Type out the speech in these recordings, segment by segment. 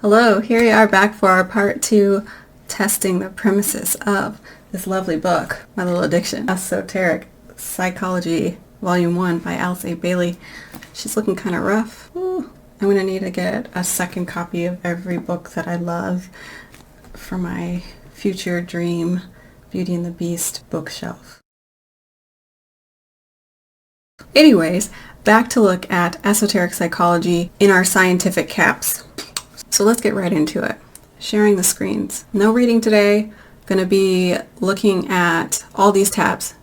Hello, here we are back for our part 2 testing the premises of this lovely book, my little addiction, Esoteric Psychology, Volume 1 by Alice A. Bailey. She's looking kind of rough. Ooh. I'm going to need to get a second copy of every book that I love for my future dream Beauty and the Beast bookshelf. Anyways, back to look at esoteric psychology in our scientific caps. So let's get right into it. Sharing the screens. No reading today. Going to be looking at all these tabs.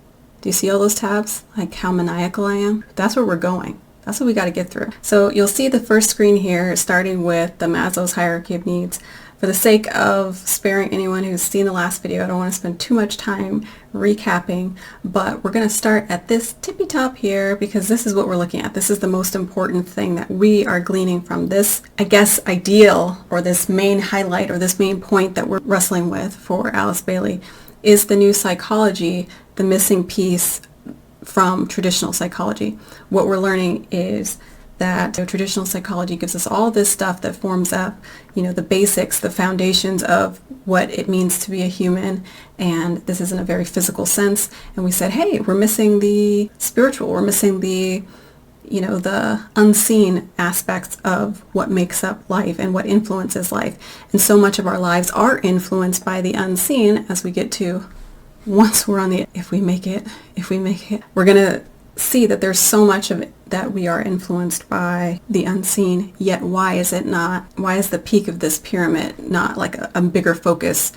Do you see all those tabs? Like how maniacal I am? That's where we're going. That's what we got to get through. So you'll see the first screen here starting with the Maslow's hierarchy of needs. For the sake of sparing anyone who's seen the last video, I don't want to spend too much time recapping, but we're going to start at this tippy top here because this is what we're looking at. This is the most important thing that we are gleaning from this, I guess, ideal or this main highlight or this main point that we're wrestling with for Alice Bailey is the new psychology, the missing piece from traditional psychology. What we're learning is that traditional psychology gives us all this stuff that forms up, the basics, the foundations of what it means to be a human, and this is in a very physical sense. And we said, hey, we're missing the spiritual, we're missing the unseen aspects of what makes up life and what influences life. And so much of our lives are influenced by the unseen as we get to, once we're on the, if we make it, we're going to see that there's so much of it that we are influenced by the unseen, yet why is the peak of this pyramid not like a bigger focus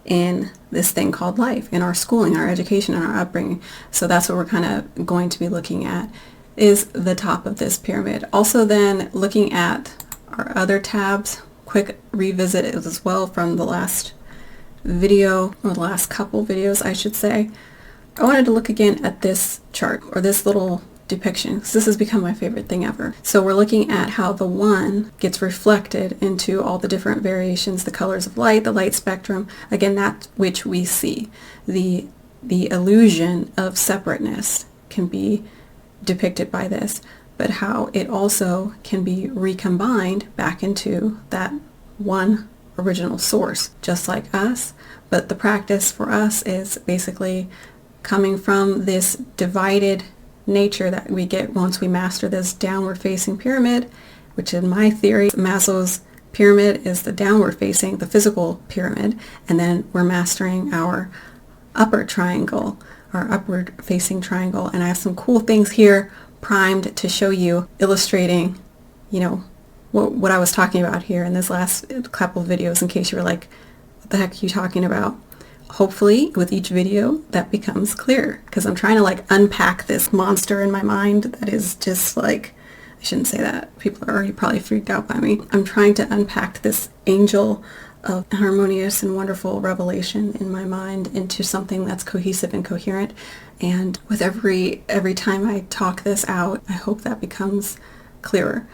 in this thing called life, in our schooling, our education, and our upbringing? So that's what we're kind of going to be looking at, is the top of this pyramid. Also then looking at our other tabs, quick revisit as well from the last video, or the last couple videos I should say. I wanted to look again at this chart, or this little depiction, because this has become my favorite thing ever. So we're looking at how the one gets reflected into all the different variations, the colors of light, the light spectrum, again, that which we see. The illusion of separateness can be depicted by this, but how it also can be recombined back into that one original source, just like us. But the practice for us is basically coming from this divided nature that we get once we master this downward facing pyramid, which in my theory, Maslow's pyramid is the downward facing, the physical pyramid, and then we're mastering our upper triangle, our upward facing triangle. And I have some cool things here primed to show you, illustrating, what I was talking about here in this last couple of videos, in case you were like, what the heck are you talking about? Hopefully with each video that becomes clear, because I'm trying to unpack this monster in my mind that is just I shouldn't say that, people are already probably freaked out by me. I'm trying to unpack this angel of harmonious and wonderful revelation in my mind into something that's cohesive and coherent. And with every time I talk this out, I hope that becomes clearer.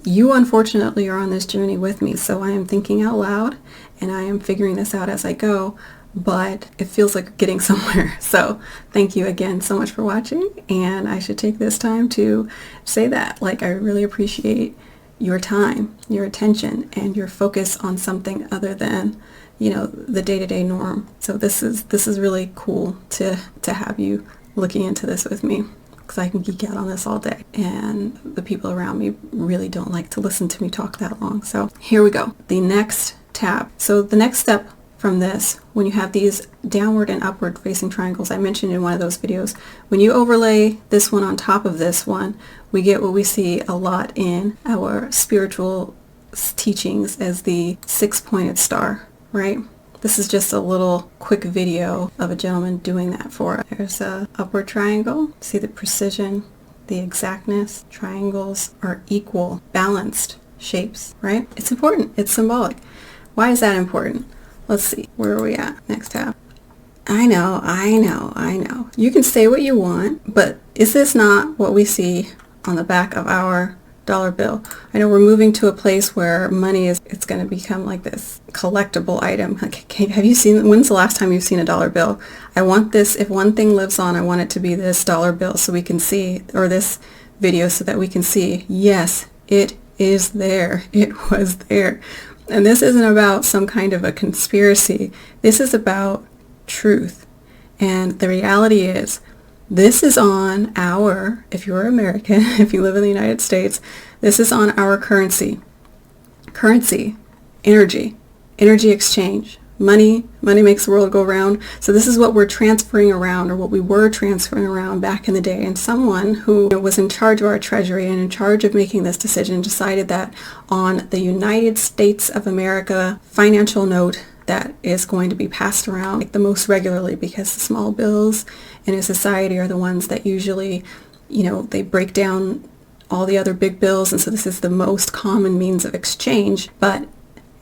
You unfortunately are on this journey with me, so I am thinking out loud and I am figuring this out as I go, but it feels like getting somewhere. So thank you again so much for watching, and I should take this time to say that I really appreciate your time, your attention, and your focus on something other than the day-to-day norm. So this is really cool to have you looking into this with me, because I can geek out on this all day, and the people around me really don't like to listen to me talk that long. So here we go. The next tab. So the next step from this, when you have these downward and upward facing triangles, I mentioned in one of those videos, when you overlay this one on top of this one, we get what we see a lot in our spiritual teachings as the six-pointed star, right? This is just a little quick video of a gentleman doing that for us. There's a upward triangle. See the precision, the exactness. Triangles are equal, balanced shapes, right? It's important. It's symbolic. Why is that important? Let's see. Where are we at? Next tab. I know. You can say what you want, but is this not what we see on the back of our dollar bill? I know we're moving to a place where money it's going to become like this collectible item. Have you seen, when's the last time you've seen a dollar bill? I want this, if one thing lives on, I want it to be this dollar bill so we can see, or this video so that we can see, yes, it is there. It was there. And this isn't about some kind of a conspiracy. This is about truth. And the reality is, this is on our, if you're American, if you live in the United States, this is on our currency. Currency, energy exchange. Money makes the world go round. So this is what we're transferring around, or what we were transferring around back in the day. And someone who was in charge of our treasury and in charge of making this decision decided that on the United States of America financial note that is going to be passed around the most regularly, because the small bills in a society are the ones that usually, they break down all the other big bills. And so this is the most common means of exchange. But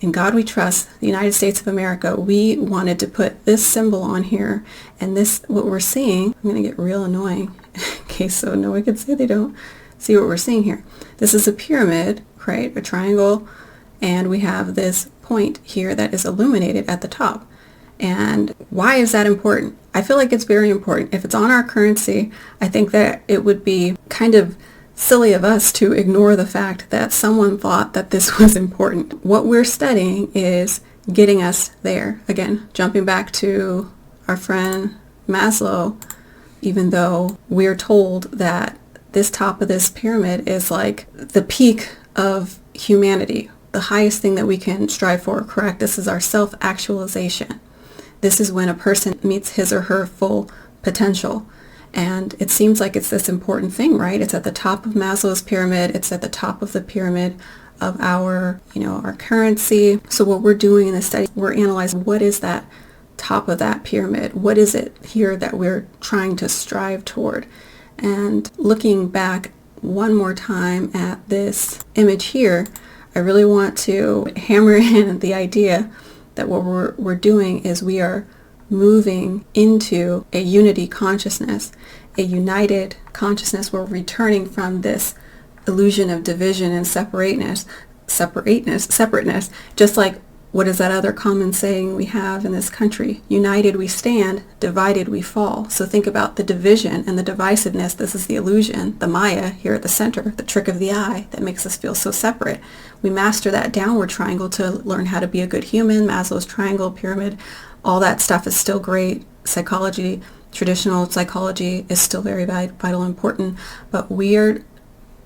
in God we trust, the United States of America, we wanted to put this symbol on here. And this, what we're seeing, I'm going to get real annoying in case so no one can say they don't see what we're seeing here. This is a pyramid, right? A triangle. And we have this point here that is illuminated at the top. And why is that important? I feel like it's very important. If it's on our currency, I think that it would be kind of silly of us to ignore the fact that someone thought that this was important. What we're studying is getting us there. Again, jumping back to our friend Maslow, even though we're told that this top of this pyramid is like the peak of humanity, the highest thing that we can strive for, correct? This is our self-actualization. This is when a person meets his or her full potential. And it seems like it's this important thing, right? It's at the top of Maslow's pyramid. It's at the top of the pyramid of our, our currency. So what we're doing in this study, we're analyzing what is that top of that pyramid? What is it here that we're trying to strive toward? And looking back one more time at this image here, I really want to hammer in the idea that what we're doing is we are moving into a unity consciousness, a united consciousness. We're returning from this illusion of division and separateness, just like what is that other common saying we have in this country? United we stand, divided we fall. So think about the division and the divisiveness. This is the illusion, the Maya here at the center, the trick of the eye that makes us feel so separate. We master that downward triangle to learn how to be a good human. Maslow's triangle, pyramid, all that stuff is still great. Psychology, traditional psychology is still very vital and important. But we are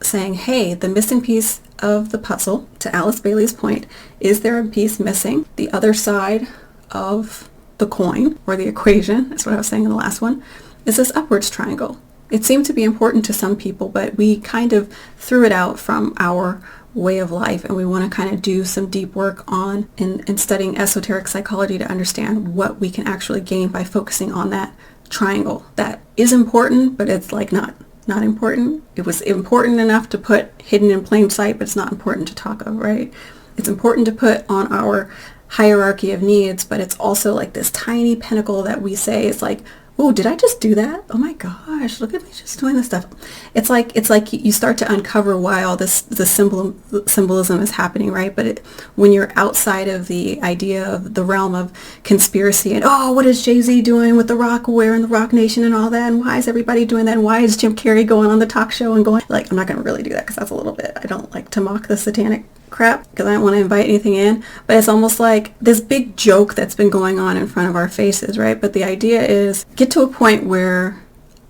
saying, hey, the missing piece of the puzzle, to Alice Bailey's point, is there a piece missing? The other side of the coin, or the equation, that's what I was saying in the last one, is this upwards triangle. It seemed to be important to some people, but we kind of threw it out from our way of life, and we want to kind of do some deep work on in studying esoteric psychology to understand what we can actually gain by focusing on that triangle. That is important, but it's like not important. It was important enough to put hidden in plain sight, but it's not important to talk of, right? It's important to put on our hierarchy of needs, but it's also like this tiny pinnacle that we say is like, oh, did I just do that? Oh my gosh, look at me just doing this stuff. It's like you start to uncover why all the symbolism is happening, right? But when you're outside of the idea of the realm of conspiracy and, oh, what is Jay-Z doing with the Rock, wearing the Rock Nation and all that? And why is everybody doing that? And why is Jim Carrey going on the talk show and going, like, I'm not going to really do that because that's a little bit, I don't like to mock the satanic crap because I don't want to invite anything in, but it's almost like this big joke that's been going on in front of our faces, right? But the idea is get to a point where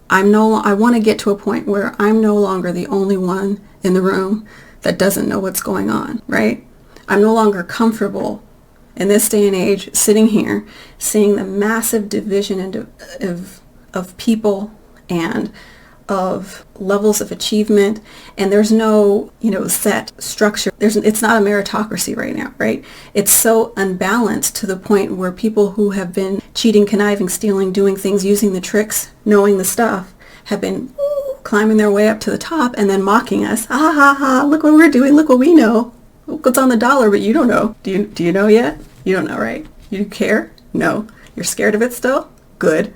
I want to get to a point where I'm no longer the only one in the room that doesn't know what's going on, right? I'm no longer comfortable in this day and age sitting here seeing the massive division of people and of levels of achievement, and there's no, set structure. It's not a meritocracy right now, right? It's so unbalanced to the point where people who have been cheating, conniving, stealing, doing things, using the tricks, knowing the stuff, have been climbing their way up to the top and then mocking us. Ha ha ha, look what we're doing, look what we know. Look what's on the dollar, but you don't know. Do you know yet? You don't know, right? You care? No. You're scared of it still? Good.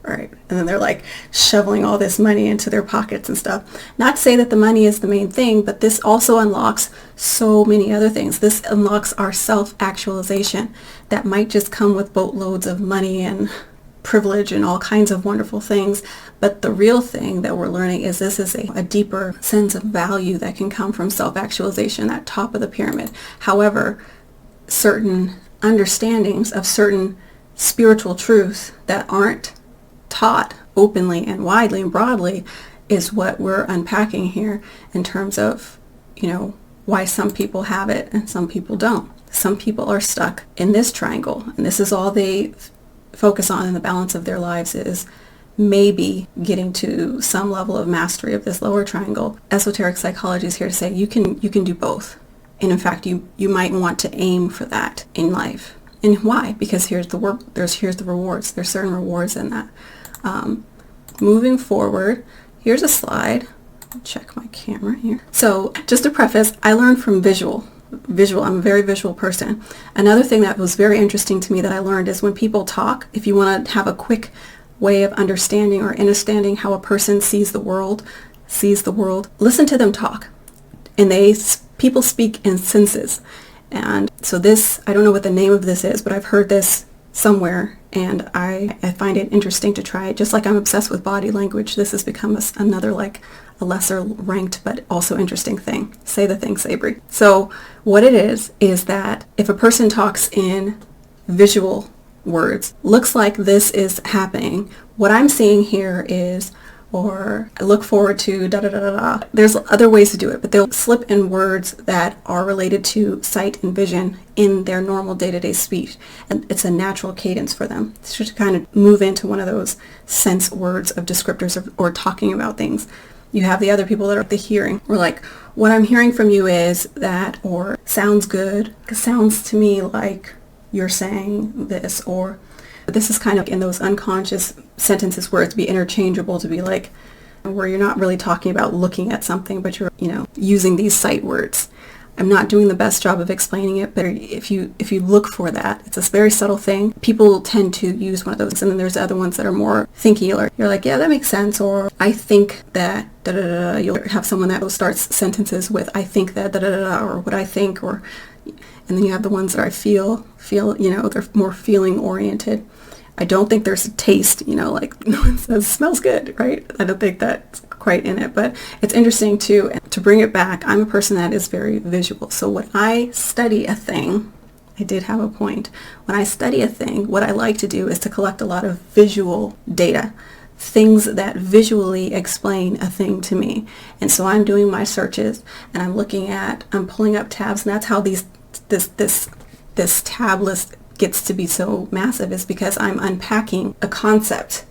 Right. And then they're like shoveling all this money into their pockets and stuff. Not to say that the money is the main thing, but this also unlocks so many other things. This unlocks our self-actualization that might just come with boatloads of money and privilege and all kinds of wonderful things. But the real thing that we're learning is this is a deeper sense of value that can come from self-actualization, that top of the pyramid. However, certain understandings of certain spiritual truths that aren't taught openly and widely and broadly is what we're unpacking here in terms of, why some people have it and some people don't. Some people are stuck in this triangle, and this is all they focus on in the balance of their lives, is maybe getting to some level of mastery of this lower triangle. Esoteric psychology is here to say you can do both. And in fact, you might want to aim for that in life. And why? Because here's the rewards. There's certain rewards in that. Moving forward, here's a slide. Check my camera here. So just to preface, I learned from visual. I'm a very visual person. Another thing that was very interesting to me that I learned is when people talk, if you want to have a quick way of understanding or understanding how a person sees the world, listen to them talk. And people speak in senses. And so this, I don't know what the name of this is, but I've heard this somewhere, and I find it interesting to try it. Just like I'm obsessed with body language, this has become another, like a lesser ranked but also interesting thing. Say the thing, Sabri. So what it is that if a person talks in visual words, looks like this is happening, what I'm seeing here is, or I look forward to da da da da da. There's other ways to do it, but they'll slip in words that are related to sight and vision in their normal day-to-day speech. And it's a natural cadence for them. It's just to kind of move into one of those sense words of descriptors or talking about things. You have the other people that are the hearing. Or like, what I'm hearing from you is that, or sounds good. It sounds to me like you're saying this, or this is kind of in those unconscious sentences where it's be interchangeable to be like, where you're not really talking about looking at something, but you're, using these sight words. I'm not doing the best job of explaining it, but if you look for that, it's a very subtle thing. People tend to use one of those, and then there's other ones that are more thinky, or you're like, yeah, that makes sense, or I think that da da da. You'll have someone that starts sentences with I think that da da da, or what I think, or, and then you have the ones that I feel, they're more feeling oriented. I don't think there's a taste, like no one says smells good, right? I don't think that's quite in it, but it's interesting too. To bring it back, I'm a person that is very visual. So when I study a thing, I did have a point. When I study a thing, what I like to do is to collect a lot of visual data, things that visually explain a thing to me. And so I'm doing my searches, and I'm pulling up tabs, and that's how this tab list gets to be so massive, is because I'm unpacking a concept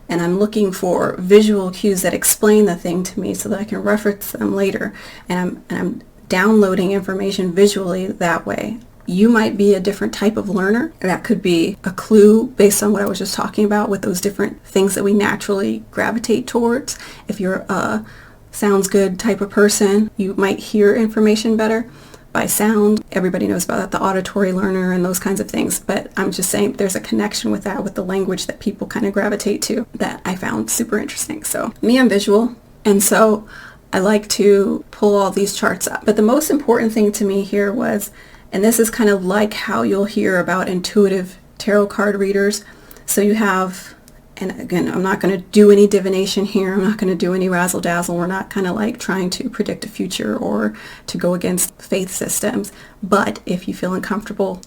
and I'm looking for visual cues that explain the thing to me so that I can reference them later, and I'm downloading information visually that way. You might be a different type of learner. That could be a clue based on what I was just talking about with those different things that we naturally gravitate towards. If you're a sounds good type of person, you might hear information better by sound. Everybody knows about that, the auditory learner and those kinds of things. But I'm just saying there's a connection with that, with the language that people kind of gravitate to, that I found super interesting. So me, I'm visual. And so I like to pull all these charts up. But the most important thing to me here was, and this is kind of like how you'll hear about intuitive tarot card readers. So you have, and again, I'm not going to do any divination here. I'm not going to do any razzle dazzle. We're not kind of like trying to predict a future or to go against faith systems. But if you feel uncomfortable,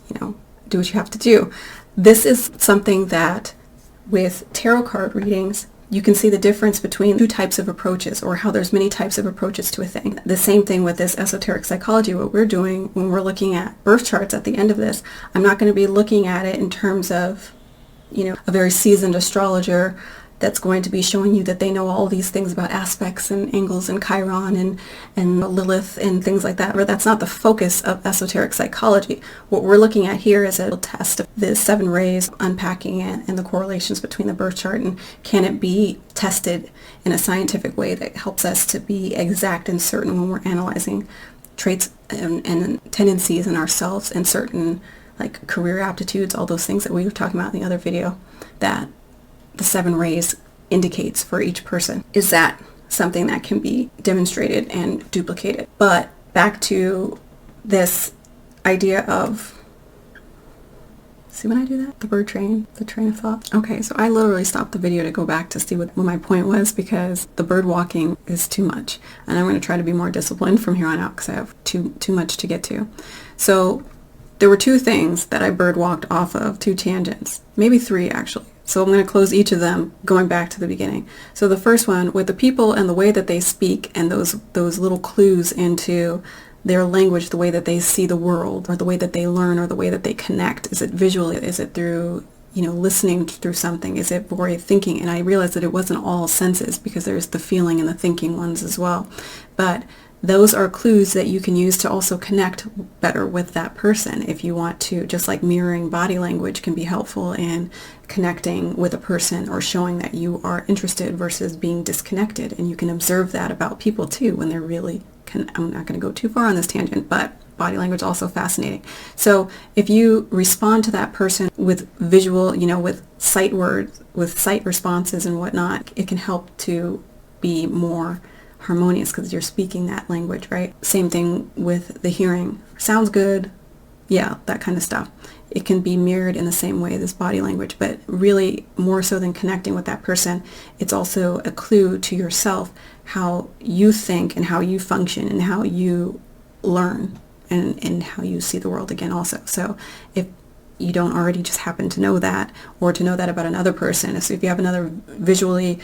do what you have to do. This is something that with tarot card readings, you can see the difference between two types of approaches, or how there's many types of approaches to a thing. The same thing with this esoteric psychology. What we're doing when we're looking at birth charts at the end of this, I'm not going to be looking at it in terms of a very seasoned astrologer that's going to be showing you that they know all these things about aspects and angles and Chiron and Lilith and things like that. But that's not the focus of esoteric psychology. What we're looking at here is a test of the 7 rays, unpacking it, and the correlations between the birth chart, and can it be tested in a scientific way that helps us to be exact and certain when we're analyzing traits and tendencies in ourselves and certain like career aptitudes, all those things that we were talking about in the other video that the 7 rays indicates for each person. Is that something that can be demonstrated and duplicated? But back to this idea of, see when I do that? The train of thought. Okay, so I literally stopped the video to go back to see what my point was, because the bird walking is too much. And I'm going to try to be more disciplined from here on out because I have too much to get to. So there were two things that I bird walked off of, two tangents, maybe three actually. So I'm going to close each of them going back to the beginning. So the first one, with the people and the way that they speak and those little clues into their language, the way that they see the world, or the way that they learn, or the way that they connect. Is it visually? Is it through, listening through something? Is it for thinking? And I realized that it wasn't all senses, because there's the feeling and the thinking ones as well. But those are clues that you can use to also connect better with that person if you want to. Just like mirroring body language can be helpful in connecting with a person or showing that you are interested versus being disconnected. And you can observe that about people too when they're really, I'm not going to go too far on this tangent, but body language is also fascinating. So if you respond to that person with visual, with sight words, with sight responses and whatnot, it can help to be more harmonious because you're speaking that language, right? Same thing with the hearing. Sounds good. Yeah, that kind of stuff. It can be mirrored in the same way, this body language, but really more so than connecting with that person, it's also a clue to yourself how you think and how you function and how you learn and how you see the world again also. So if you don't already just happen to know that, or to know that about another person, so if you have another visually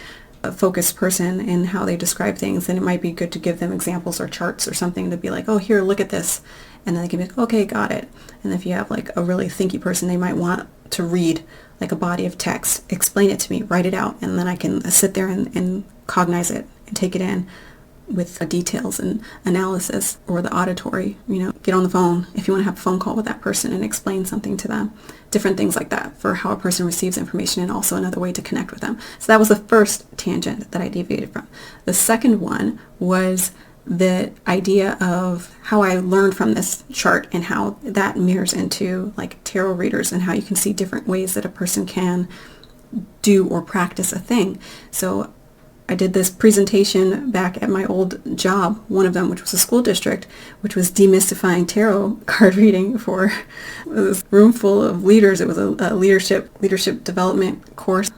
focused person in how they describe things, then it might be good to give them examples or charts or something to be like, oh, here, look at this. And then they can be like, okay, got it. And if you have like a really thinky person, they might want to read like a body of text, explain it to me, write it out, and then I can sit there and cognize it and take it in with the details and analysis. Or the auditory, get on the phone if you want to have a phone call with that person and explain something to them. Different things like that for how a person receives information, and also another way to connect with them. So that was the first tangent that I deviated from. The second one was the idea of how I learned from this chart and how that mirrors into like tarot readers and how you can see different ways that a person can do or practice a thing. So I did this presentation back at my old job, one of them, which was a school district, which was demystifying tarot card reading for this room full of leaders. It was a leadership development course.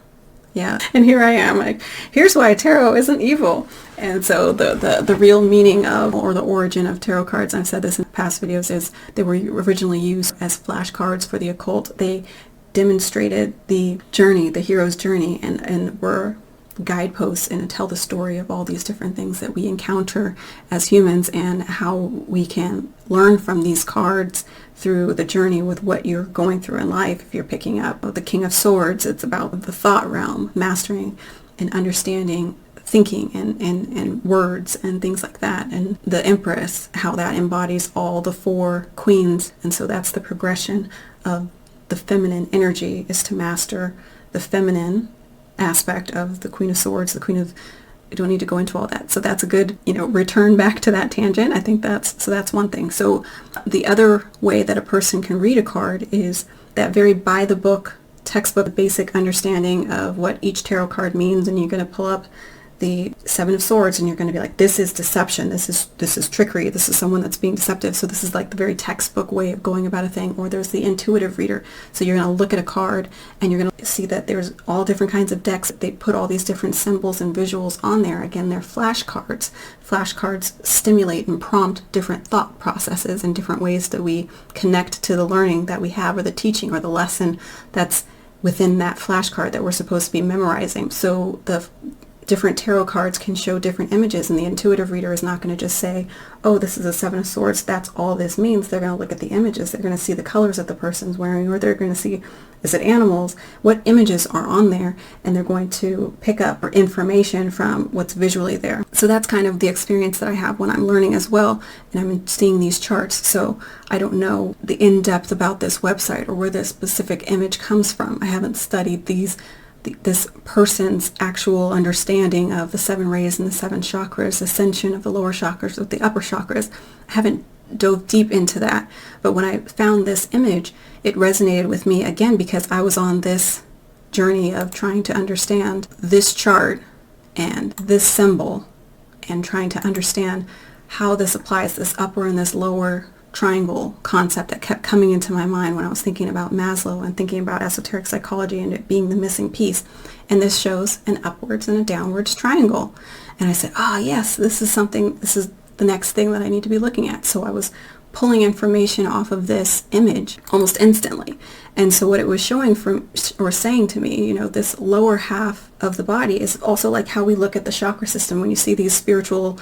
Yeah. And here I am, like, here's why tarot isn't evil. And so the real meaning of, or the origin of tarot cards, I've said this in past videos, is they were originally used as flashcards for the occult. They demonstrated the journey, the hero's journey, and were guideposts and tell the story of all these different things that we encounter as humans and how we can learn from these cards through the journey with what you're going through in life. If you're picking up the King of Swords, it's about the thought realm, mastering and understanding thinking and words and things like that. And the Empress, how that embodies all the four queens. And so that's the progression of the feminine energy, is to master the feminine aspect of the Queen of Swords, the Queen of, I don't need to go into all that. So that's a good, return back to that tangent. I think that's one thing. So the other way that a person can read a card is that very by the book, textbook, basic understanding of what each tarot card means. And you're going to pull up the Seven of Swords and you're going to be like, this is deception, this is trickery, this is someone that's being deceptive. So this is like the very textbook way of going about a thing. Or there's the intuitive reader. So you're going to look at a card and you're going to see that there's all different kinds of decks. They put all these different symbols and visuals on there. Again, they're flashcards. Flashcards stimulate and prompt different thought processes and different ways that we connect to the learning that we have, or the teaching or the lesson that's within that flashcard that we're supposed to be memorizing. So the different tarot cards can show different images, and the intuitive reader is not going to just say, oh, this is a Seven of Swords, that's all this means. They're going to look at the images. They're going to see the colors that the person's wearing, or they're going to see, is it animals? What images are on there? And they're going to pick up information from what's visually there. So that's kind of the experience that I have when I'm learning as well, and I'm seeing these charts. So I don't know the in-depth about this website or where this specific image comes from. I haven't studied this person's actual understanding of the seven rays and the seven chakras, ascension of the lower chakras with the upper chakras. I haven't dove deep into that. But when I found this image, it resonated with me again because I was on this journey of trying to understand this chart and this symbol and trying to understand how this applies, this upper and this lower triangle concept that kept coming into my mind when I was thinking about Maslow and thinking about esoteric psychology and it being the missing piece. And this shows an upwards and a downwards triangle. And I said, yes, this is the next thing that I need to be looking at. So I was pulling information off of this image almost instantly. And so what it was showing or saying to me, this lower half of the body is also like how we look at the chakra system when you see these spiritual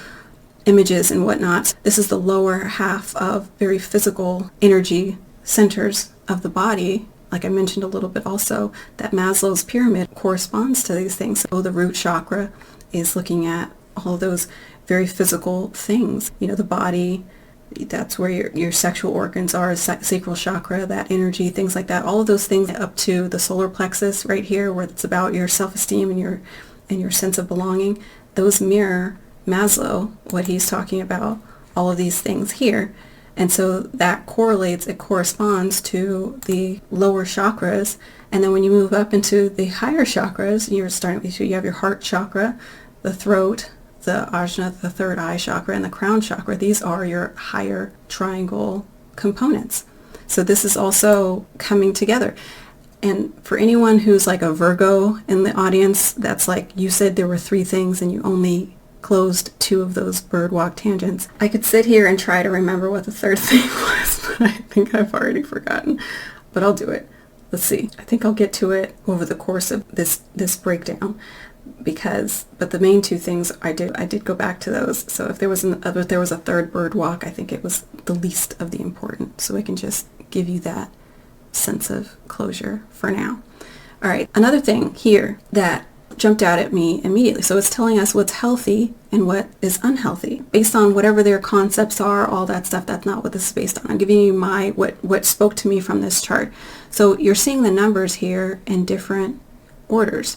images and whatnot. This is the lower half of very physical energy centers of the body. Like I mentioned a little bit also, that Maslow's pyramid corresponds to these things. So the root chakra is looking at all those very physical things. The body, that's where your sexual organs are, sacral chakra, that energy, things like that. All of those things up to the solar plexus right here, where it's about your self-esteem and your sense of belonging. Those mirror Maslow, what he's talking about, all of these things here. And so that it corresponds to the lower chakras. And then when you move up into the higher chakras, you have your heart chakra, the throat, the ajna, the third eye chakra, and the crown chakra. These are your higher triangle components. So this is also coming together. And for anyone who's like a Virgo in the audience, that's like, you said there were 3 things and you only closed 2 of those bird walk tangents. I could sit here and try to remember what the 3rd thing was, but I think I've already forgotten. But I'll do it. Let's see. I think I'll get to it over the course of this breakdown, but the main 2 things I did go back to those. So if there was a 3rd bird walk, I think it was the least of the important. So I can just give you that sense of closure for now. All right. Another thing here that jumped out at me immediately. So it's telling us what's healthy and what is unhealthy based on whatever their concepts are, all that stuff. That's not what this is based on. I'm giving you what spoke to me from this chart. So you're seeing the numbers here in different orders.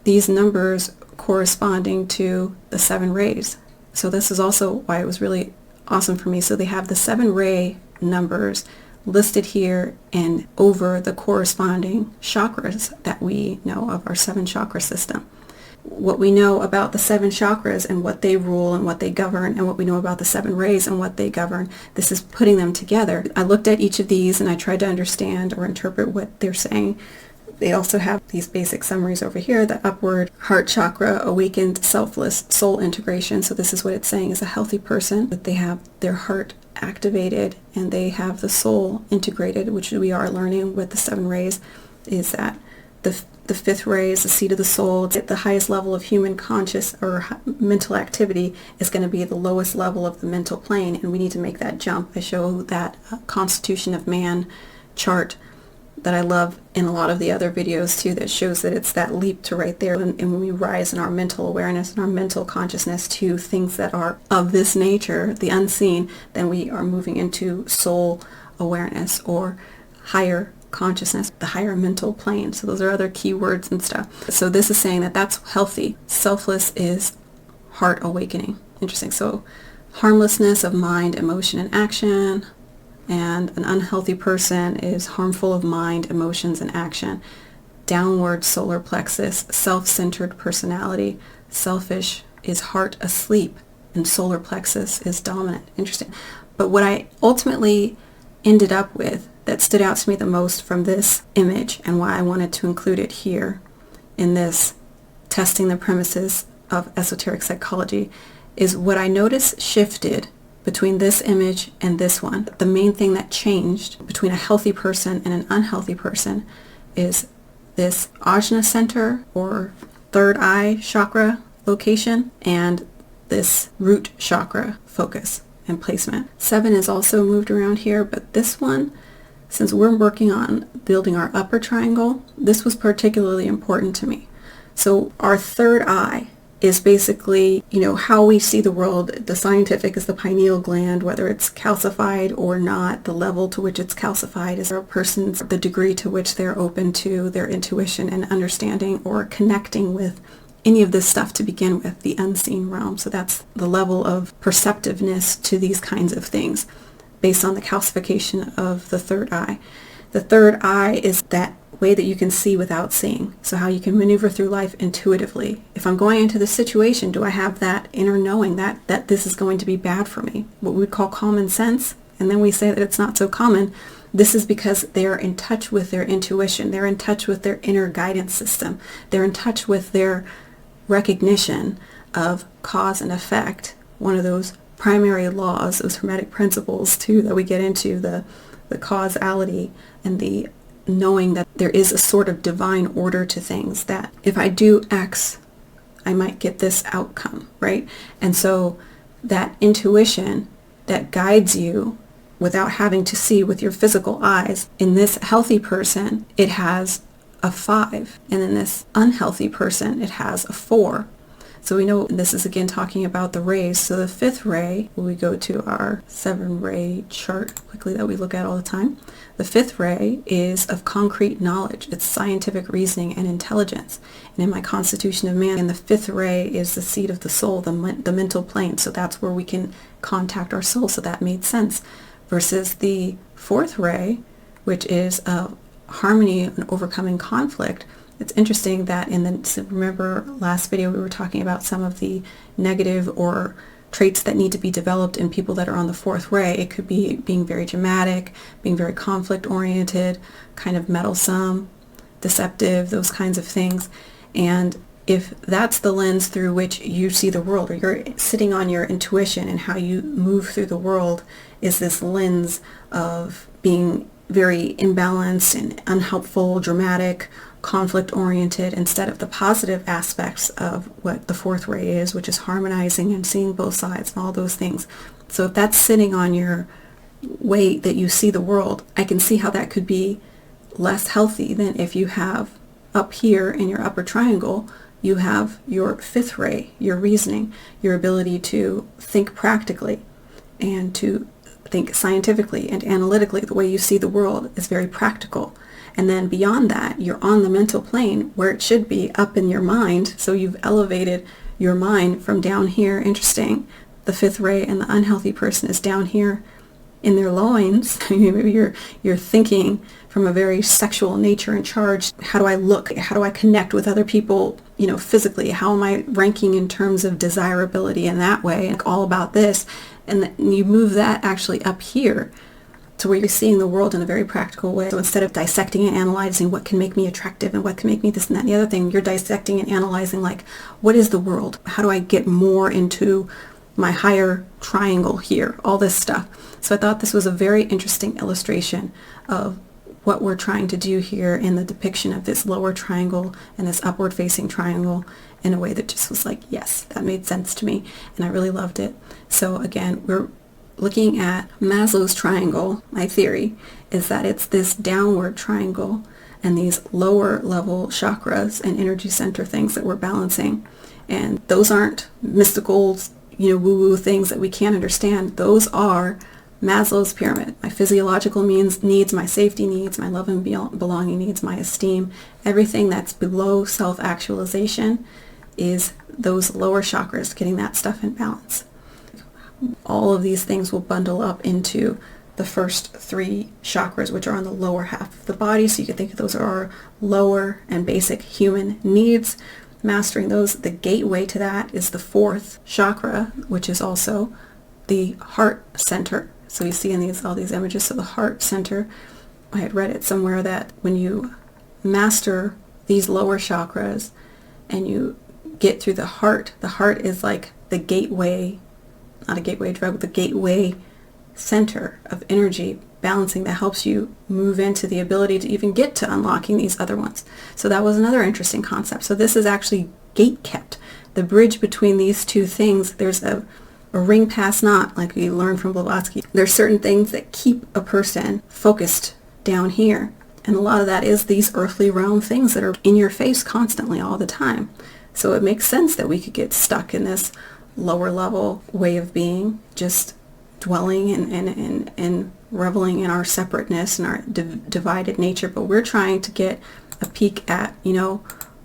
These numbers corresponding to the 7 rays. So this is also why it was really awesome for me. So they have the 7 ray numbers listed here and over the corresponding chakras that we know of our 7 chakra system. What we know about the 7 chakras and what they rule and what they govern, and what we know about the 7 rays and what they govern, this is putting them together. I looked at each of these and I tried to understand or interpret what they're saying. They also have these basic summaries over here. The upward heart chakra, awakened, selfless, soul integration. So this is what it's saying is a healthy person, that they have their heart activated and they have the soul integrated, which we are learning with the 7 rays, is that the 5th ray is the seat of the soul. It's at the highest level of human conscious or mental activity is going to be the lowest level of the mental plane, and we need to make that jump. I show that Constitution of Man chart that I love in a lot of the other videos too, that shows that it's that leap to right there. And when we rise in our mental awareness and our mental consciousness to things that are of this nature, the unseen, then we are moving into soul awareness or higher consciousness, the higher mental plane. So those are other key words and stuff. So this is saying that that's healthy. Selfless is heart awakening. Interesting. So harmlessness of mind, emotion, and action. And an unhealthy person is harmful of mind, emotions, and action. Downward solar plexus, self-centered personality. Selfish is heart asleep, and solar plexus is dominant. Interesting. But what I ultimately ended up with that stood out to me the most from this image, and why I wanted to include it here in this testing the premises of esoteric psychology, is what I noticed shifted between this image and this one. The main thing that changed between a healthy person and an unhealthy person is this ajna center or 3rd eye chakra location and this root chakra focus and placement. 7 is also moved around here, but this one, since we're working on building our upper triangle, this was particularly important to me. So our 3rd eye is basically, how we see the world. The scientific is the pineal gland, whether it's calcified or not. The level to which it's calcified is a person's, the degree to which they're open to their intuition and understanding or connecting with any of this stuff to begin with, the unseen realm. So that's the level of perceptiveness to these kinds of things based on the calcification of the 3rd eye. The 3rd eye is that way that you can see without seeing. So how you can maneuver through life intuitively. If I'm going into this situation, do I have that inner knowing that this is going to be bad for me? What we would call common sense. And then we say that it's not so common. This is because they're in touch with their intuition. They're in touch with their inner guidance system. They're in touch with their recognition of cause and effect. One of those primary laws, those hermetic principles too, that we get into, the causality and the knowing that there is a sort of divine order to things, that if I do X, I might get this outcome, right? And so that intuition that guides you without having to see with your physical eyes, in this healthy person, it has a 5, and in this unhealthy person, it has a 4. So we know this is again talking about the rays. So the 5th ray, when we go to our 7-ray chart quickly that we look at all the time, the 5th ray is of concrete knowledge. It's scientific reasoning and intelligence. And in my Constitution of Man, and the 5th ray is the seat of the soul, the mental plane. So that's where we can contact our soul. So that made sense. Versus the 4th ray, which is harmony and overcoming conflict. It's interesting that remember last video we were talking about some of the negative or traits that need to be developed in people that are on the 4th ray. It could be being very dramatic, being very conflict oriented, kind of meddlesome, deceptive, those kinds of things. And if that's the lens through which you see the world, or you're sitting on your intuition and how you move through the world is this lens of being very imbalanced and unhelpful, dramatic, conflict-oriented, instead of the positive aspects of what the 4th ray is, which is harmonizing and seeing both sides and all those things. So if that's sitting on your way that you see the world, I can see how that could be less healthy than if you have up here in your upper triangle, you have your 5th ray, your reasoning, your ability to think practically and to think scientifically and analytically. The way you see the world is very practical. And then beyond that, you're on the mental plane where it should be, up in your mind. So you've elevated your mind from down here. Interesting. The 5th ray and the unhealthy person is down here in their loins. Maybe you're thinking from a very sexual nature and charged. How do I look? How do I connect with other people, physically? How am I ranking in terms of desirability in that way? And all about this. And then you move that actually up here to where you're seeing the world in a very practical way. So instead of dissecting and analyzing what can make me attractive and what can make me this and that and the other thing, you're dissecting and analyzing, like, what is the world? How do I get more into my higher triangle here? All this stuff. So I thought this was a very interesting illustration of what we're trying to do here in the depiction of this lower triangle and this upward facing triangle in a way that just was like, yes, that made sense to me, and I really loved it. So again, we're looking at Maslow's triangle. My theory is that it's this downward triangle and these lower level chakras and energy center things that we're balancing. And those aren't mystical, woo-woo things that we can't understand. Those are Maslow's pyramid. My physiological needs, my safety needs, my love and belonging needs, my esteem, everything that's below self-actualization is those lower chakras, getting that stuff in balance. All of these things will bundle up into the first 3 chakras, which are on the lower half of the body. So you can think of those are our lower and basic human needs. Mastering those, the gateway to that is the 4th chakra, which is also the heart center. So you see in all these images, so the heart center, I had read it somewhere that when you master these lower chakras and you get through the heart is like the gateway, not a gateway drug, the gateway center of energy balancing that helps you move into the ability to even get to unlocking these other ones. So that was another interesting concept. So this is actually gate kept. The bridge between these two things, there's a ring pass knot, like we learned from Blavatsky. There's certain things that keep a person focused down here. And a lot of that is these earthly realm things that are in your face constantly all the time. So it makes sense that we could get stuck in this lower level way of being, just dwelling and reveling in our separateness and our divided nature. But we're trying to get a peek at,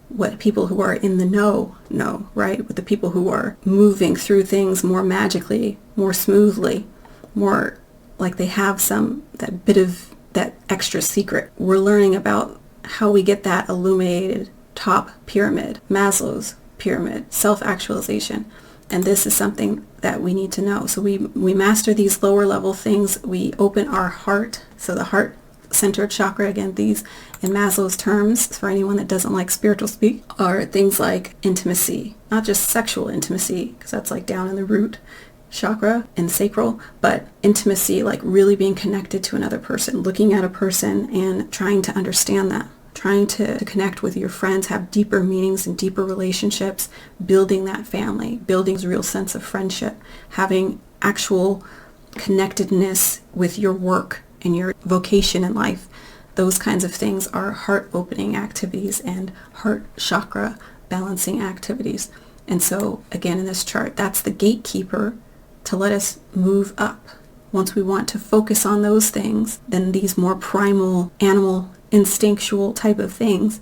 what people who are in the know, right? With the people who are moving through things more magically, more smoothly, more like they have that bit of that extra secret. We're learning about how we get that illuminated top pyramid, Maslow's pyramid, self-actualization. And this is something that we need to know. So we master these lower level things. We open our heart. So the heart centered chakra, again, these in Maslow's terms, for anyone that doesn't like spiritual speak, are things like intimacy, not just sexual intimacy, because that's like down in the root chakra and sacral, but intimacy, like really being connected to another person, looking at a person and trying to understand that, trying to connect with your friends, have deeper meanings and deeper relationships, building that family, building a real sense of friendship, having actual connectedness with your work and your vocation in life. Those kinds of things are heart-opening activities and heart chakra balancing activities. And so, again, in this chart, that's the gatekeeper to let us move up. Once we want to focus on those things, then these more primal, animal, instinctual type of things,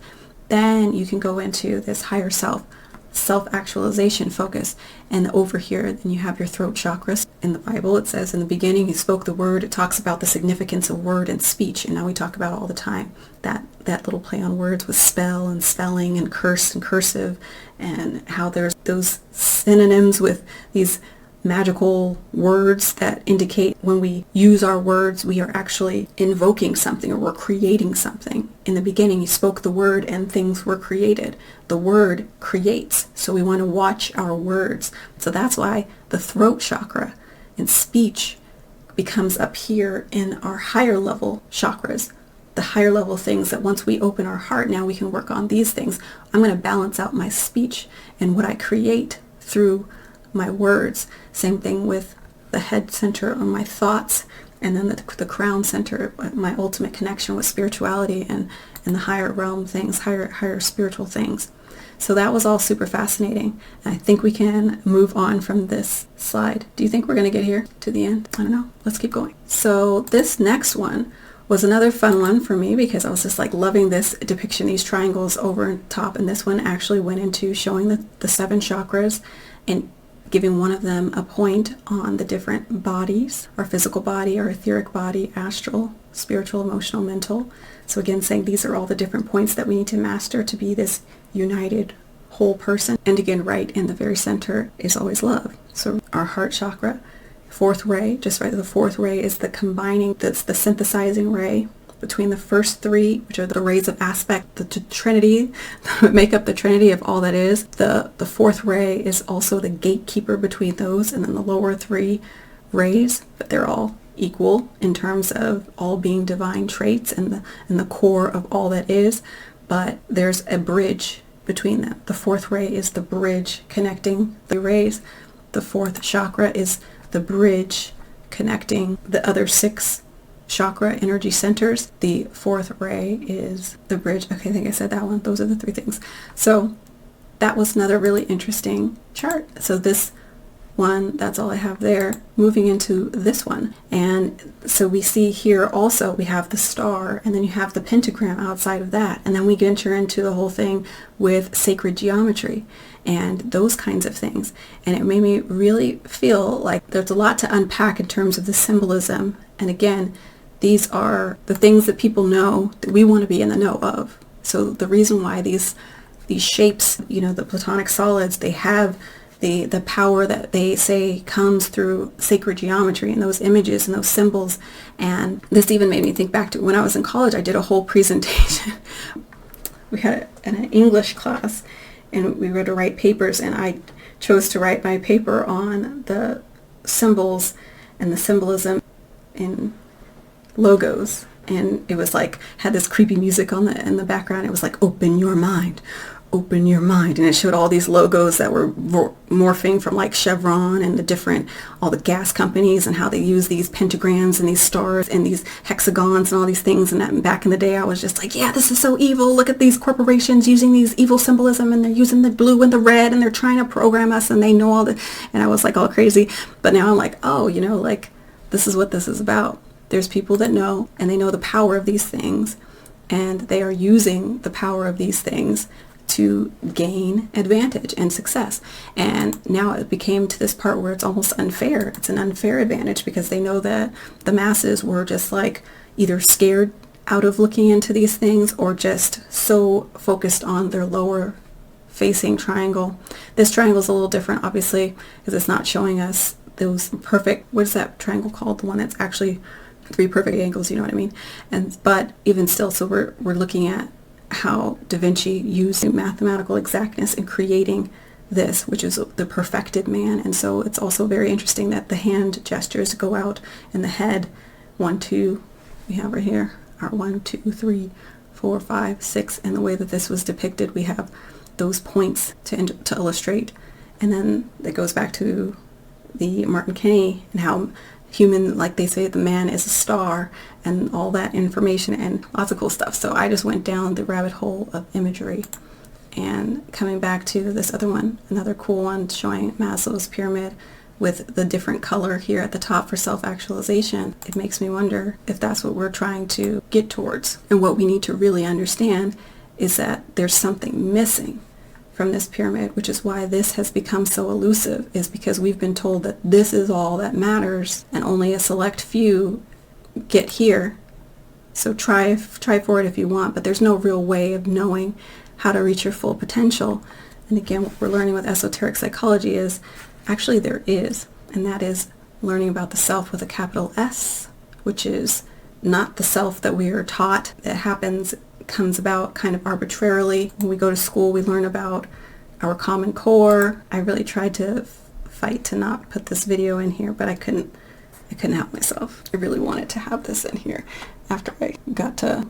then you can go into this higher self-actualization focus. And over here, then you have your throat chakra. In the Bible, it says, in the beginning, he spoke the word. It talks about the significance of word and speech. And now we talk about all the time that little play on words with spell and spelling and curse and cursive, and how there's those synonyms with these magical words that indicate when we use our words, we are actually invoking something or we're creating something. In the beginning, he spoke the word and things were created. The word creates, so we want to watch our words. So that's why the throat chakra and speech becomes up here in our higher level chakras, the higher level things that once we open our heart, now we can work on these things. I'm going to balance out my speech and what I create through my words. Same thing with the head center on my thoughts, and then the crown center, my ultimate connection with spirituality and the higher realm things, higher spiritual things. So that was all super fascinating. And I think we can move on from this slide. Do you think we're going to get here to the end? I don't know. Let's keep going. So this next one was another fun one for me because I was just like loving this depiction, these triangles over and top. And this one actually went into showing the 7 chakras and giving one of them a point on the different bodies, our physical body, our etheric body, astral, spiritual, emotional, mental. So again, saying these are all the different points that we need to master to be this united whole person. And again, right in the very center is always love. So our heart chakra, 4th ray, just right, the 4th ray is the combining, that's the synthesizing ray between the first 3, which are the rays of aspect, the trinity, that make up the trinity of all that is. The 4th ray is also the gatekeeper between those, and then the lower 3 rays, but they're all equal in terms of all being divine traits and the core of all that is, but there's a bridge between them. The 4th ray is the bridge connecting the rays. The 4th chakra is the bridge connecting the other 6 chakra energy centers. The 4th ray is the bridge. Okay, I think I said that one. Those are the 3 things. So that was another really interesting chart. So this one, that's all I have there. Moving into this one. And so we see here also we have the star, and then you have the pentagram outside of that. And then we enter into the whole thing with sacred geometry and those kinds of things. And it made me really feel like there's a lot to unpack in terms of the symbolism. And again, these are the things that people know that we want to be in the know of. So the reason why these shapes, the Platonic solids, they have the power that they say comes through sacred geometry and those images and those symbols. And this even made me think back to when I was in college. I did a whole presentation. We had an English class, and we were to write papers, and I chose to write my paper on the symbols and the symbolism in logos. And it was like, had this creepy music in the background. It was like, open your mind, open your mind. And it showed all these logos that were morphing from like Chevron and all the gas companies, and how they use these pentagrams and these stars and these hexagons and all these things. And that, back in the day, I was just like, yeah, this is so evil. Look at these corporations using these evil symbolism, and they're using the blue and the red, and they're trying to program us, and they know all the, and I was like all crazy. But now I'm like, oh, like this is what this is about. There's people that know, and they know the power of these things, and they are using the power of these things to gain advantage and success. And now it became to this part where it's almost unfair. It's an unfair advantage because they know that the masses were just like either scared out of looking into these things or just so focused on their lower facing triangle. This triangle is a little different, obviously, because it's not showing us those perfect, what is that triangle called? The one that's actually 3 perfect angles, you know what I mean? But even still, so we're looking at how Da Vinci used mathematical exactness in creating this, which is the perfected man. And so it's also very interesting that the hand gestures go out and the head, 1, 2, we have right here, our 1, 2, 3, 4, 5, 6, and the way that this was depicted, we have those points to illustrate. And then it goes back to the Martin Kenney and how human, like they say, the man is a star and all that information and lots of cool stuff. So I just went down the rabbit hole of imagery. And coming back to this other one, another cool one showing Maslow's pyramid with the different color here at the top for self-actualization, it makes me wonder if that's what we're trying to get towards. And what we need to really understand is that there's something missing from this pyramid, which is why this has become so elusive, is because we've been told that this is all that matters and only a select few get here. So try for it if you want, but there's no real way of knowing how to reach your full potential. And again, what we're learning with esoteric psychology is actually there is, and that is learning about the self with a capital S, which is not the self that we are taught. It comes about kind of arbitrarily. When we go to school, we learn about our common core. I really tried to fight to not put this video in here, but I couldn't help myself. I really wanted to have this in here after I got to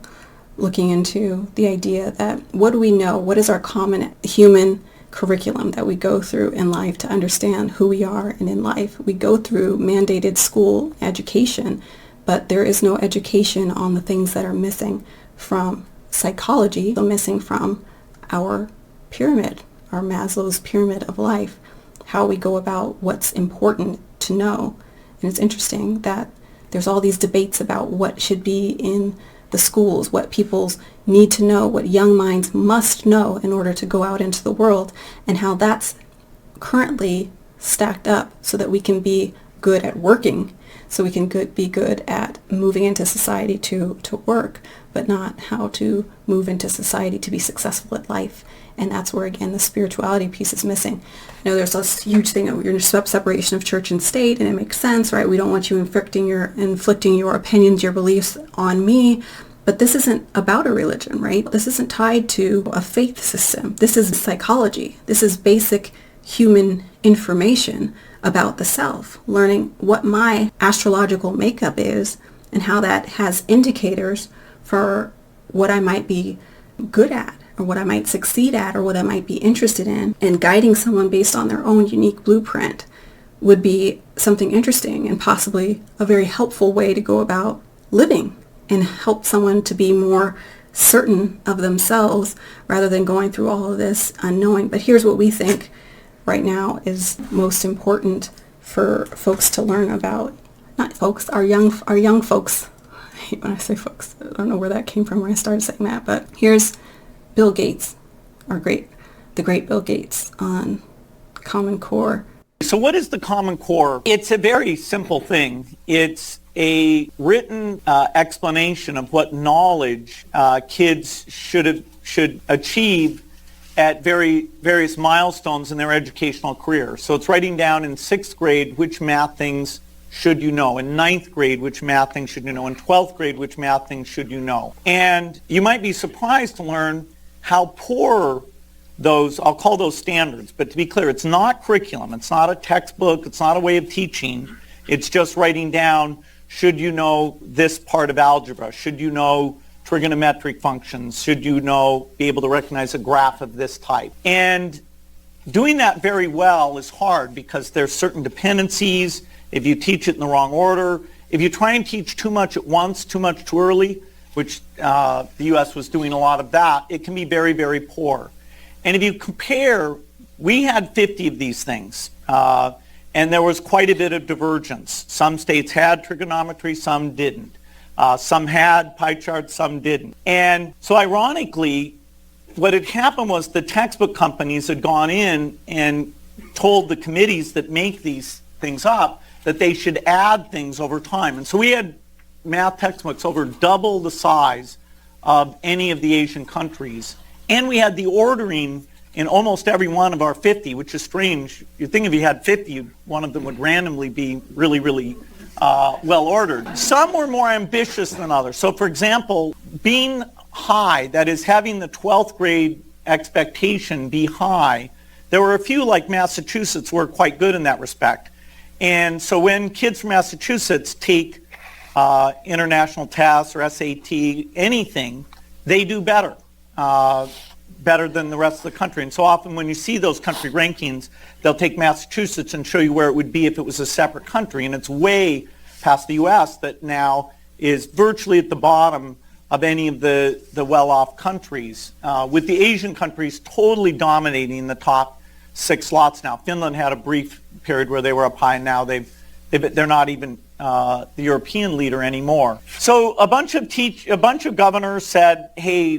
looking into the idea that what do we know? What is our common human curriculum that we go through in life to understand who we are and in life? We go through mandated school education, but there is no education on the things that are missing from psychology, missing from our pyramid, our Maslow's pyramid of life, how we go about what's important to know. And it's interesting that there's all these debates about what should be in the schools, what people need to know, what young minds must know in order to go out into the world, and how that's currently stacked up so that we can be good at working, so we can be good at moving into society to work, but not how to move into society to be successful at life. And that's where, again, the spirituality piece is missing. I know there's this huge thing of your separation of church and state, and it makes sense, right? We don't want you inflicting your opinions, your beliefs on me. But this isn't about a religion, right? This isn't tied to a faith system. This is psychology. This is basic human information about the self, learning what my astrological makeup is and how that has indicators for what I might be good at or what I might succeed at or what I might be interested in. And guiding someone based on their own unique blueprint would be something interesting and possibly a very helpful way to go about living and help someone to be more certain of themselves rather than going through all of this unknowing. But here's what we think right now is most important for folks to learn about. Not folks, our young folks. I hate when I say folks. I don't know where that came from when I started saying that, but here's Bill Gates, the great Bill Gates on Common Core. So what is the Common Core? It's a very simple thing. It's a written explanation of what knowledge kids should achieve at various milestones in their educational career. So it's writing down in 6th grade which math things should you know, in 9th grade which math things should you know, in 12th grade which math things should you know. And you might be surprised to learn how poor those, I'll call those standards, but to be clear, it's not curriculum, it's not a textbook, it's not a way of teaching, it's just writing down, should you know this part of algebra, should you know trigonometric functions, should you know, be able to recognize a graph of this type. And doing that very well is hard because there's certain dependencies. If you teach it in the wrong order, if you try and teach too much at once, too much too early, which the U.S. was doing a lot of that, it can be very, very poor. And if you compare, we had 50 of these things, and there was quite a bit of divergence. Some states had trigonometry, some didn't. Some had pie charts, some didn't. And so ironically, what had happened was the textbook companies had gone in and told the committees that make these things up that they should add things over time. And so we had math textbooks over double the size of any of the Asian countries. And we had the ordering in almost every one of our 50, which is strange. You'd think if you had 50, one of them would randomly be really, really well ordered. Some were more ambitious than others. So for example, being high, that is having the 12th grade expectation be high, There were a few, like Massachusetts, were quite good in that respect. And so when kids from Massachusetts take international tests or SAT, anything, they do better, better than the rest of the country. And so often when you see those country rankings, they'll take Massachusetts and show you where it would be if it was a separate country. And it's way past the U.S. that now is virtually at the bottom of any of the well-off countries, with the Asian countries totally dominating the top 6 slots now. Finland had a brief period where they were up high, and now they're not even the European leader anymore. So a bunch of governors said, hey,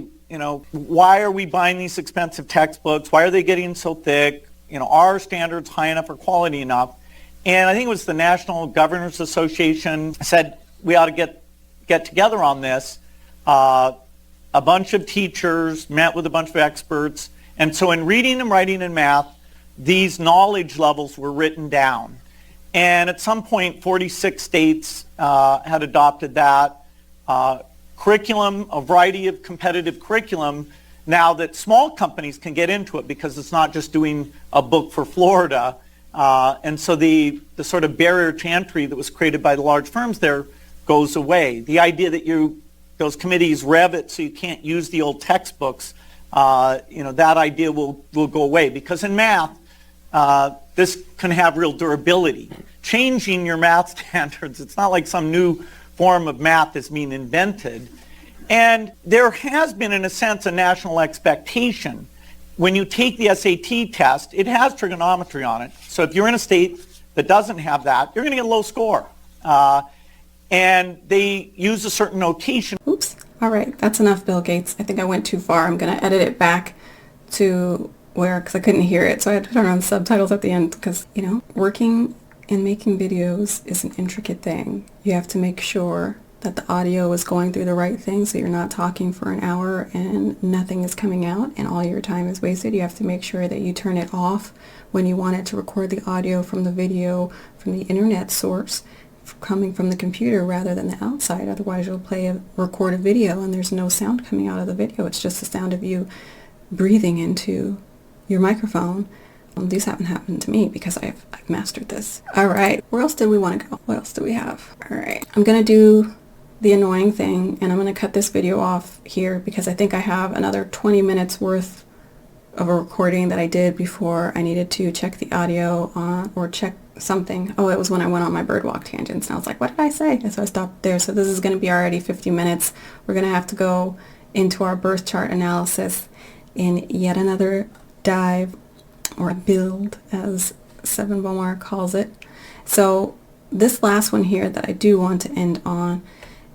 why are we buying these expensive textbooks? Why are they getting so thick? Are standards high enough or quality enough? And I think it was the National Governors Association said we ought to get together on this. A bunch of teachers met with a bunch of experts. And so in reading and writing and math, these knowledge levels were written down. And at some point, 46 states had adopted that curriculum, a variety of competitive curriculum, now that small companies can get into it because it's not just doing a book for Florida. And so the sort of barrier to entry that was created by the large firms there goes away. The idea that those committees rev it so you can't use the old textbooks, that idea will go away, because in math, this can have real durability. Changing your math standards, it's not like some new form of math is being invented. And there has been, in a sense, a national expectation. When you take the SAT test, it has trigonometry on it. So if you're in a state that doesn't have that, you're going to get a low score. And they use a certain notation. Oops. All right. That's enough, Bill Gates. I think I went too far. I'm going to edit it back to because I couldn't hear it. So I had to turn on subtitles at the end because, working and making videos is an intricate thing. You have to make sure that the audio is going through the right thing, so you're not talking for an hour and nothing is coming out and all your time is wasted. You have to make sure that you turn it off when you want it to record the audio from the video from the internet source coming from the computer rather than the outside. Otherwise you'll record a video and there's no sound coming out of the video. It's just the sound of you breathing into your microphone. These haven't happened to me because I've mastered this. All right, where else did we want to go? What else do we have? All right, I'm gonna do the annoying thing, and I'm gonna cut this video off here because I think I have another 20 minutes worth of a recording that I did before I needed to check the audio on or check something. Oh, it was when I went on my birdwalk tangents, and I was like, what did I say? And so I stopped there. So this is gonna be already 50 minutes. We're gonna have to go into our birth chart analysis in yet another dive, or build, as Seven Beaumar calls it. So this last one here that I do want to end on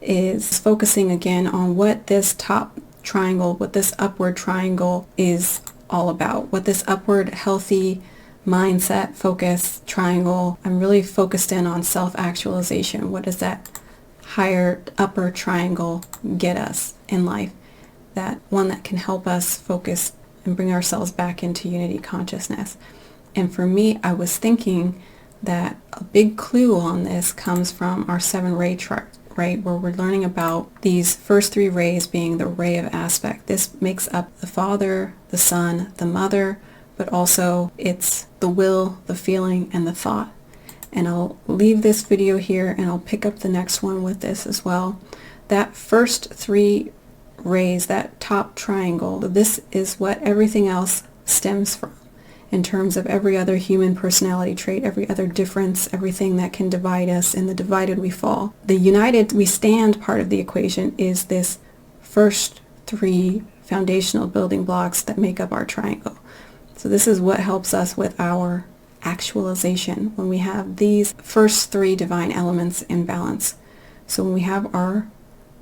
is focusing again on what this top triangle, what this upward triangle is all about, what this upward healthy mindset focus triangle. I'm really focused in on self-actualization. What does that higher upper triangle get us in life? That one that can help us focus and bring ourselves back into unity consciousness. And for me, I was thinking that a big clue on this comes from our 7-ray chart, right? Where we're learning about these first 3 rays being the ray of aspect. This makes up the father, the son, the mother, but also it's the will, the feeling, and the thought. And I'll leave this video here and I'll pick up the next one with this as well. That first 3 rays, that top triangle, this is what everything else stems from in terms of every other human personality trait, every other difference, everything that can divide us. In the divided we fall. The united we stand part of the equation is this first 3 foundational building blocks that make up our triangle. So this is what helps us with our actualization when we have these first 3 divine elements in balance. So when we have our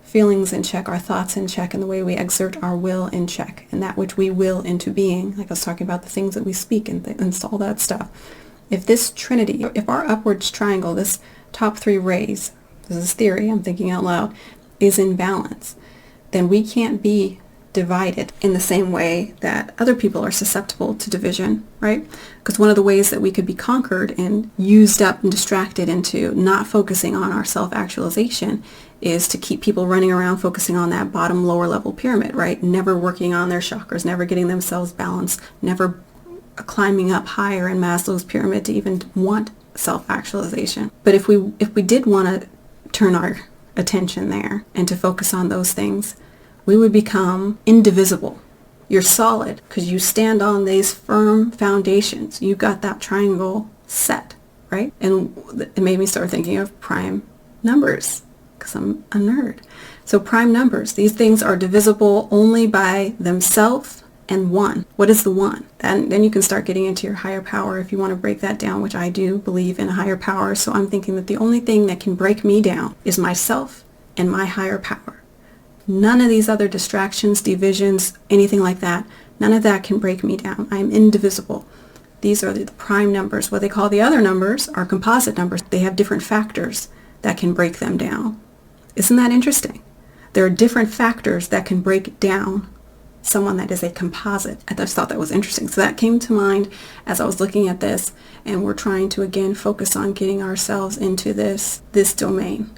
feelings in check, our thoughts in check, and the way we exert our will in check, and that which we will into being, like I was talking about the things that we speak and all that stuff. If this trinity, if our upwards triangle, this top 3 rays, this is theory, I'm thinking out loud, is in balance, then we can't be divided in the same way that other people are susceptible to division, right? Because one of the ways that we could be conquered and used up and distracted into not focusing on our self-actualization is to keep people running around focusing on that bottom lower level pyramid, right? Never working on their chakras, never getting themselves balanced, never climbing up higher in Maslow's pyramid to even want self-actualization. But if we did want to turn our attention there and to focus on those things, we would become indivisible. You're solid because you stand on these firm foundations. You've got that triangle set, right? And it made me start thinking of prime numbers because I'm a nerd. So prime numbers, these things are divisible only by themselves and one. What is the one? Then you can start getting into your higher power if you want to break that down, which I do believe in a higher power. So I'm thinking that the only thing that can break me down is myself and my higher power. None of these other distractions, divisions, anything like that, none of that can break me down. I'm indivisible. These are the prime numbers. What they call the other numbers are composite numbers. They have different factors that can break them down. Isn't that interesting? There are different factors that can break down someone that is a composite. I just thought that was interesting. So that came to mind as I was looking at this, and we're trying to again focus on getting ourselves into this domain.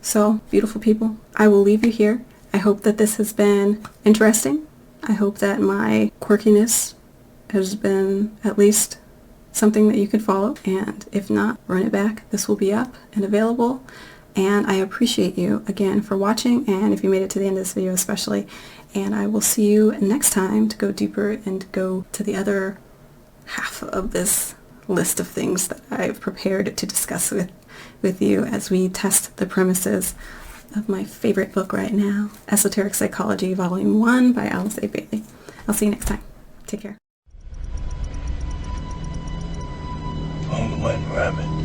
So, beautiful people, I will leave you here. I hope that this has been interesting. I hope that my quirkiness has been at least something that you could follow. And if not, run it back. This will be up and available. And I appreciate you again for watching, and if you made it to the end of this video especially. And I will see you next time to go deeper and go to the other half of this list of things that I've prepared to discuss with you as we test the premises of my favorite book right now, Esoteric Psychology, Volume 1 by Alice A. Bailey. I'll see you next time. Take care. Only one rabbit.